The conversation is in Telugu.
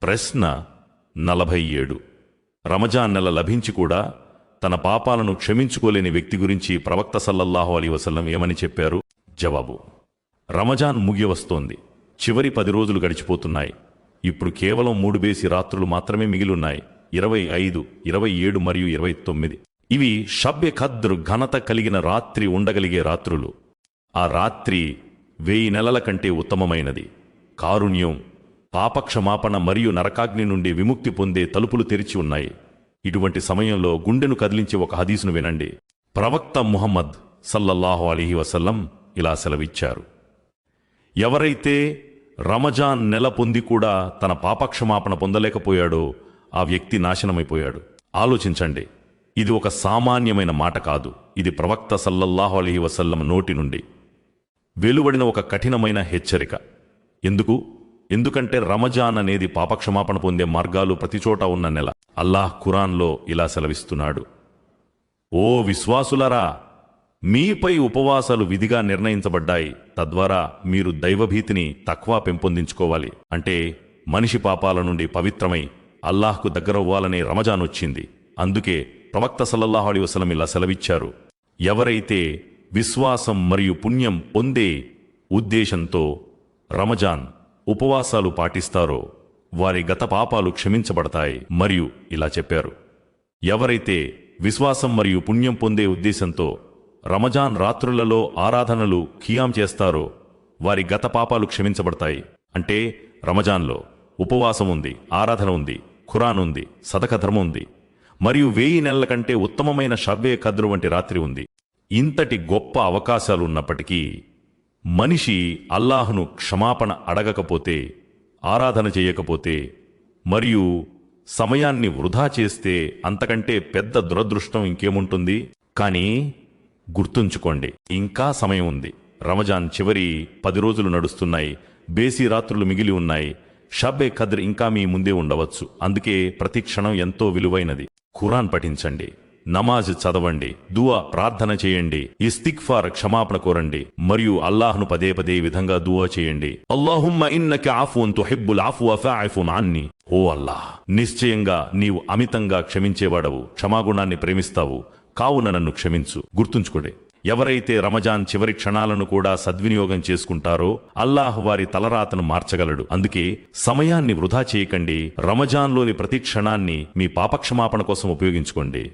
ప్రశ్న 47. రమజాన్ నెల లభించి కూడా తన పాపాలను క్షమించుకోలేని వ్యక్తి గురించి ప్రవక్త సల్లల్లాహు అలైహి వసల్లం ఏమని చెప్పారు? జవాబు: రమజాన్ ముగియవస్తోంది. చివరి 10 రోజులు గడిచిపోతున్నాయి. ఇప్పుడు కేవలం 3 బేసి రాత్రులు మాత్రమే మిగిలున్నాయి. 25, 27 మరియు 29. ఇవి షబ్బె ఖద్ర్ ఘనత కలిగిన రాత్రి ఉండగలిగే రాత్రులు. ఆ రాత్రి 1000 నెలల కంటే ఉత్తమమైనది. కారుణ్యం, పాపక్షమాపణ మరియు నరకాగ్ని నుండి విముక్తి పొందే తలుపులు తెరిచి ఉన్నాయి. ఇటువంటి సమయంలో గుండెను కదిలించే ఒక హదీసును వినండి. ప్రవక్త ముహమ్మద్ సల్లల్లాహు అలైహి వసల్లం ఇలా సెలవిచ్చారు: ఎవరైతే రమజాన్ నెల పొంది కూడా తన పాపక్షమాపణ పొందలేకపోయాడో ఆ వ్యక్తి నాశనమైపోయాడు. ఆలోచించండి, ఇది ఒక సామాన్యమైన మాట కాదు. ఇది ప్రవక్త సల్లల్లాహు అలైహి వసల్లం నోటి నుండి వెలువడిన ఒక కఠినమైన హెచ్చరిక. ఎందుకంటే రమజాన్ అనేది పాపక్షమాపణ పొందే మార్గాలు ప్రతిచోటా ఉన్న నెల. అల్లాహ్ ఖురాన్లో ఇలా సెలవిస్తున్నాడు: ఓ విశ్వాసులరా, మీపై ఉపవాసాలు విధిగా నిర్ణయించబడ్డాయి. తద్వారా మీరు దైవభీతిని తక్వా పెంపొందించుకోవాలి. అంటే మనిషి పాపాల నుండి పవిత్రమై అల్లాహ్కు దగ్గరవ్వాలనే రమజాన్ వచ్చింది. అందుకే ప్రవక్త సల్లల్లాహు అలైహి వసల్లం ఇలా సెలవిచ్చారు: ఎవరైతే విశ్వాసం మరియు పుణ్యం పొందే ఉద్దేశంతో రమజాన్ ఉపవాసాలు పాటిస్తారో వారి గత పాపాలు క్షమించబడతాయి. మరియు ఇలా చెప్పారు: ఎవరైతే విశ్వాసం మరియు పుణ్యం పొందే ఉద్దేశంతో రమజాన్ రాత్రులలో ఆరాధనలు ఖియాం చేస్తారో వారి గత పాపాలు క్షమించబడతాయి. అంటే రమజాన్లో ఉపవాసం ఉంది, ఆరాధన ఉంది, ఖురాన్ ఉంది, సదక ధర్మం ఉంది, మరియు 1000 నెలల కంటే ఉత్తమమైన షబ్బే ఖద్ర్ వంటి రాత్రి ఉంది. ఇంతటి గొప్ప అవకాశాలున్నప్పటికీ మనిషి అల్లాహ్ను క్షమాపణ అడగకపోతే, ఆరాధన చేయకపోతే మరియు సమయాన్ని వృధా చేస్తే అంతకంటే పెద్ద దురదృష్టం ఇంకేముంటుంది? కానీ గుర్తుంచుకోండి, ఇంకా సమయం ఉంది. రమజాన్ చివరి 10 రోజులు నడుస్తున్నాయి. బేసి రాత్రులు మిగిలి ఉన్నాయి. షబ్బే ఖద్ర్ ఇంకా మీ ముందే ఉండవచ్చు. అందుకే ప్రతి క్షణం ఎంతో విలువైనది. ఖురాన్ పఠించండి, నమాజ్ చదవండి, దువా ప్రార్థన చేయండి, ఇస్తిగ్ఫార్ క్షమాపణ కోరండి, మరియు అల్లాహ్ను పదే పదే విధంగా దువా చేయండి. అల్లాహుమ్మ ఇన్నక ఆఫున్ తుహిబ్బుల్ ఆఫ్వ ఫఅఫు అన్ని. ఓ అల్లాహ్, నిశ్చయంగా నీవు అమితంగా క్షమించేవాడవు, క్షమాగుణాన్ని ప్రేమిస్తావు, కావున నన్ను క్షమించు. గుర్తుంచుకోండి, ఎవరైతే రమజాన్ చివరి క్షణాలను కూడా సద్వినియోగం చేసుకుంటారో అల్లాహ్ వారి తలరాతను మార్చగలడు. అందుకే సమయాన్ని వృధా చేయకండి. రమజాన్లోని ప్రతి క్షణాన్ని మీ పాపక్షమాపణ కోసం ఉపయోగించుకోండి.